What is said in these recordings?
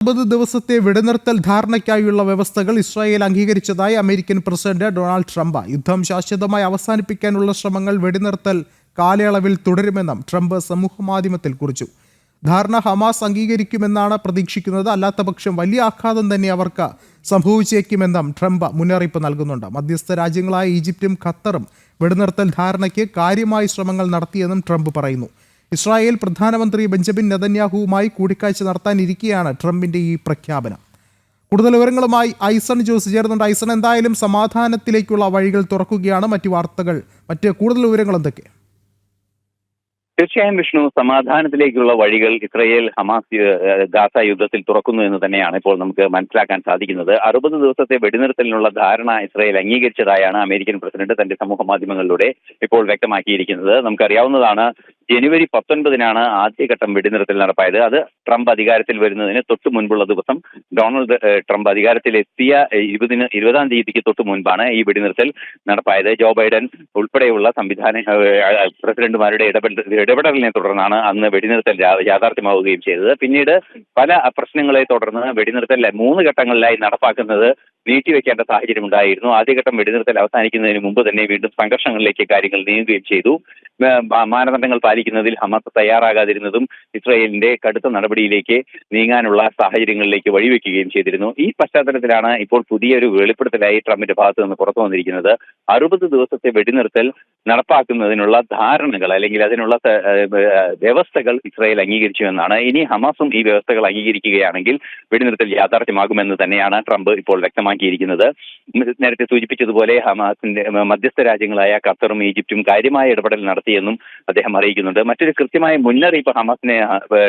60 ദിവസത്തെ വെടിനിർത്തൽ ധാരണയ്ക്കായുള്ള വ്യവസ്ഥകൾ ഇസ്രായേൽ അംഗീകരിച്ചതായി അമേരിക്കൻ പ്രസിഡന്റ് ഡൊണാൾഡ് ട്രംപ്. യുദ്ധം ശാശ്വതമായി അവസാനിപ്പിക്കാനുള്ള ശ്രമങ്ങൾ വെടിനിർത്തൽ കാലയളവിൽ തുടരുമെന്നും ട്രംപ് സമൂഹമാധ്യമത്തിൽ കുറിച്ചു. ധാരണ ഹമാസ് അംഗീകരിക്കുമെന്നാണ് പ്രതീക്ഷിക്കുന്നത്. അല്ലാത്തപക്ഷം വലിയ ആഘാതം തന്നെ അവർക്ക് സംഭവിച്ചേക്കുമെന്നും ട്രംപ് മുന്നറിയിപ്പ് നൽകുന്നുണ്ട്. മധ്യസ്ഥ രാജ്യങ്ങളായ ഈജിപ്തും ഖത്തറും വെടിനിർത്തൽ ധാരണയ്ക്ക് കാര്യമായ ശ്രമങ്ങൾ നടത്തിയെന്നും ട്രംപ് പറയുന്നു. ഇസ്രായേൽ പ്രധാനമന്ത്രി ബെഞ്ചമിൻ നെതന്യാഹുവുമായി കൂടിക്കാഴ്ച നടത്താനിരിക്കെയാണ് ട്രംപിന്റെ ഈ പ്രഖ്യാപനം. കൂടുതൽ വിവരങ്ങളുമായി ഐസൺ ജോസ് ചേർന്നുണ്ട്. ഐസൺ, എന്തായാലും സമാധാനത്തിലേക്കുള്ള വഴികൾ തുറക്കുകയാണ്. മറ്റ് കൂടുതൽ വിവരങ്ങൾ എന്തൊക്കെ? തീർച്ചയായും വിഷ്ണു, സമാധാനത്തിലേക്കുള്ള വഴികൾ ഇസ്രായേൽ ഹമാസ് ഗാസ യുദ്ധത്തിൽ തുറക്കുന്നു എന്ന് തന്നെയാണ് ഇപ്പോൾ നമുക്ക് മനസ്സിലാക്കാൻ സാധിക്കുന്നത്. 60 ദിവസത്തെ വെടിനിർത്തലിനുള്ള ധാരണ ഇസ്രായേൽ അംഗീകരിച്ചതായാണ് അമേരിക്കൻ പ്രസിഡന്റ് തന്റെ സമൂഹ മാധ്യമങ്ങളിലൂടെ ഇപ്പോൾ വ്യക്തമാക്കിയിരിക്കുന്നത്. നമുക്കറിയാവുന്നതാണ്, ജനുവരി 19-നാണ് ആദ്യഘട്ടം വെടിനിർത്തൽ നടപ്പായത്. അത് ട്രംപ് അധികാരത്തിൽ വരുന്നതിന് തൊട്ട് മുൻപുള്ള ദിവസം ഡൊണാൾഡ് ട്രംപ് അധികാരത്തിലെത്തിയ 20-ാം തീയതിക്ക് തൊട്ട് മുൻപാണ് ഈ വെടിനിർത്തൽ നടപ്പായത്. ജോ ബൈഡൻ ഉൾപ്പെടെയുള്ള പ്രസിഡന്റുമാരുടെ ഇടപെടലിനെ തുടർന്നാണ് അന്ന് വെടിനിർത്തൽ യാഥാർത്ഥ്യമാവുകയും ചെയ്തത്. പിന്നീട് പല പ്രശ്നങ്ങളെ തുടർന്ന് വെടിനിർത്തൽ 3 ഘട്ടങ്ങളിലായി നടപ്പാക്കുന്നത് നീട്ടിവെക്കേണ്ട സാഹചര്യം ഉണ്ടായിരുന്നു. ആദ്യഘട്ടം വെടിനിർത്തൽ അവസാനിക്കുന്നതിന് മുമ്പ് തന്നെ വീണ്ടും സംഘർഷങ്ങളിലേക്ക് കാര്യങ്ങൾ നീങ്ങുകയും ചെയ്തു. മാനദണ്ഡങ്ങൾ പാലിക്കുന്നതിൽ ഹമാസ് തയ്യാറാകാതിരുന്നതും ഇസ്രായേലിന്റെ കടുത്ത നടപടിയിലേക്ക് നീങ്ങാനുള്ള സാഹചര്യങ്ങളിലേക്ക് വഴിവെക്കുകയും ചെയ്തിരുന്നു. ഈ പശ്ചാത്തലത്തിലാണ് ഇപ്പോൾ പുതിയൊരു വെളിപ്പെടുത്തലായി ട്രംപിന്റെ ഭാഗത്ത് നിന്ന് പുറത്തു വന്നിരിക്കുന്നത്. 60 ദിവസത്തെ വെടിനിർത്തൽ നടപ്പാക്കുന്നതിനുള്ള ധാരണകൾ അല്ലെങ്കിൽ അതിനുള്ള വ്യവസ്ഥകൾ ഇസ്രായേൽ അംഗീകരിച്ചു എന്നാണ്. ഇനി ഹമാസും ഈ വ്യവസ്ഥകൾ അംഗീകരിക്കുകയാണെങ്കിൽ വെടിനിർത്തൽ യാഥാർത്ഥ്യമാകുമെന്ന് തന്നെയാണ് ട്രംപ് ഇപ്പോൾ വ്യക്തമാക്കിയിരിക്കുന്നത്. നേരത്തെ സൂചിപ്പിച്ചതുപോലെ ഹമാസിന്റെ മധ്യസ്ഥ രാജ്യങ്ങളായ ഖത്തറും ഈജിപ്തും കാര്യമായ ഇടപെടൽ നടത്തിയെന്നും അദ്ദേഹം അറിയിക്കുന്നുണ്ട്. മറ്റൊരു കൃത്യമായ മുന്നറിയിപ്പ് ഹമാസിനെ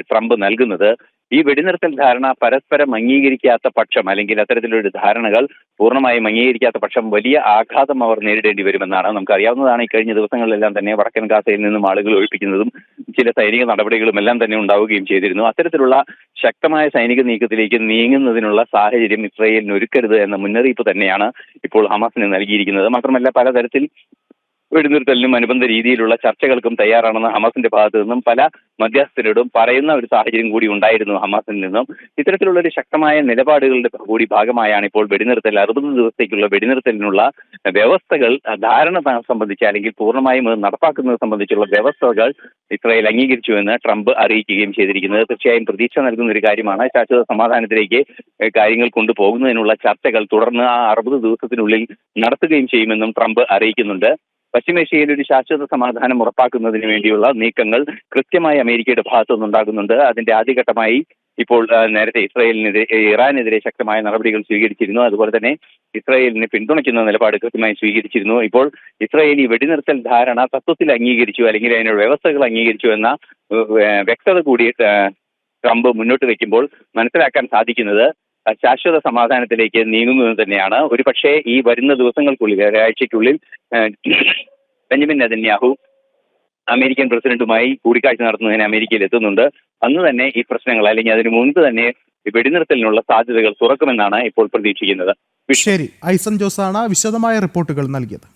ട്രംപ് നൽകുന്നത്, ഈ വെടിനിർത്തൽ ധാരണ പരസ്പരം അംഗീകരിക്കാത്ത പക്ഷം അല്ലെങ്കിൽ അത്തരത്തിലൊരു ധാരണകൾ പൂർണ്ണമായും അംഗീകരിക്കാത്ത പക്ഷം വലിയ ആഘാതം അവർ നേരിടേണ്ടി വരുമെന്നാണ്. നമുക്കറിയാവുന്നതാണ്, ഇക്കഴിഞ്ഞ ദിവസങ്ങളിലെല്ലാം തന്നെ വടക്കൻ ഗാസയിൽ നിന്നും ആളുകൾ ഒഴിപ്പിക്കുന്നതും ചില സൈനിക നടപടികളും എല്ലാം തന്നെ ഉണ്ടാവുകയും ചെയ്തിരുന്നു. അത്തരത്തിലുള്ള ശക്തമായ സൈനിക നീക്കത്തിലേക്ക് നീങ്ങുന്നതിനുള്ള സാഹചര്യം ഇസ്രായേലിന് ഒരുക്കരുത് എന്ന മുന്നറിയിപ്പ് തന്നെയാണ് ഇപ്പോൾ ഹമാസിന് നൽകിയിരിക്കുന്നത്. മാത്രമല്ല, പലതരത്തിൽ വെടിനിർത്തലിനും അനുബന്ധ രീതിയിലുള്ള ചർച്ചകൾക്കും തയ്യാറാണെന്ന് ഹമാസിന്റെ ഭാഗത്തു നിന്നും പല മധ്യസ്ഥരോടും പറയുന്ന ഒരു സാഹചര്യം കൂടി ഉണ്ടായിരുന്നു ഹമാസിൽ നിന്നും. ഇത്തരത്തിലുള്ള ഒരു ശക്തമായ നിലപാടുകളുടെ കൂടി ഭാഗമായാണ് ഇപ്പോൾ വെടിനിർത്തൽ 60 ദിവസത്തേക്കുള്ള വെടിനിർത്തലിനുള്ള വ്യവസ്ഥകൾ ധാരണ സംബന്ധിച്ച് അല്ലെങ്കിൽ പൂർണ്ണമായും നടപ്പാക്കുന്നത് സംബന്ധിച്ചുള്ള വ്യവസ്ഥകൾ ഇസ്രായേൽ അംഗീകരിച്ചുവെന്ന് ട്രംപ് അറിയിക്കുകയും ചെയ്തിരിക്കുന്നത്. തീർച്ചയായും പ്രതീക്ഷ നൽകുന്ന ഒരു കാര്യമാണ്. ശാശ്വത സമാധാനത്തിലേക്ക് കാര്യങ്ങൾ കൊണ്ടുപോകുന്നതിനുള്ള ചർച്ചകൾ തുടർന്ന് ആ 60 ദിവസത്തിനുള്ളിൽ നടത്തുകയും ചെയ്യുമെന്നും ട്രംപ് അറിയിക്കുന്നുണ്ട്. പശ്ചിമേഷ്യയിൽ ഒരു ശാശ്വത സമാധാനം ഉറപ്പാക്കുന്നതിന് വേണ്ടിയുള്ള നീക്കങ്ങൾ കൃത്യമായി അമേരിക്കയുടെ ഭാഗത്തു നിന്നുണ്ടാകുന്നുണ്ട്. അതിന്റെ ആദ്യഘട്ടമായി ഇപ്പോൾ നേരത്തെ ഇറാനെതിരെ ശക്തമായ നടപടികൾ സ്വീകരിച്ചിരുന്നു. അതുപോലെ തന്നെ ഇസ്രായേലിനെ പിന്തുണയ്ക്കുന്ന നിലപാട് കൃത്യമായി സ്വീകരിച്ചിരുന്നു. ഇപ്പോൾ ഇസ്രായേൽ ഈ വെടിനിർത്തൽ ധാരണ തത്വത്തിൽ അംഗീകരിച്ചു അല്ലെങ്കിൽ അതിനുള്ള വ്യവസ്ഥകൾ അംഗീകരിച്ചു എന്ന വ്യക്തത കൂടി ട്രംപ് മുന്നോട്ട് വയ്ക്കുമ്പോൾ മനസ്സിലാക്കാൻ സാധിക്കുന്നത് ശാശ്വത സമാധാനത്തിലേക്ക് നീങ്ങുന്നത് തന്നെയാണ്. ഒരു പക്ഷേ ഈ വരുന്ന ദിവസങ്ങൾക്കുള്ളിൽ, ഒരാഴ്ചയ്ക്കുള്ളിൽ ബെഞ്ചമിൻ നെതന്യാഹു അമേരിക്കൻ പ്രസിഡന്റുമായി കൂടിക്കാഴ്ച നടത്തുന്നതിന് അമേരിക്കയിൽ എത്തുന്നുണ്ട്. അന്ന് തന്നെ ഈ പ്രശ്നങ്ങൾ അല്ലെങ്കിൽ അതിനു മുൻപ് തന്നെ വെടിനിർത്തലിനുള്ള സാധ്യതകൾ തുറക്കുമെന്നാണ് ഇപ്പോൾ പ്രതീക്ഷിക്കുന്നത്. ശരി, ഐസൺ ജോസാണ് വിശദമായ റിപ്പോർട്ടുകൾ നൽകിയത്.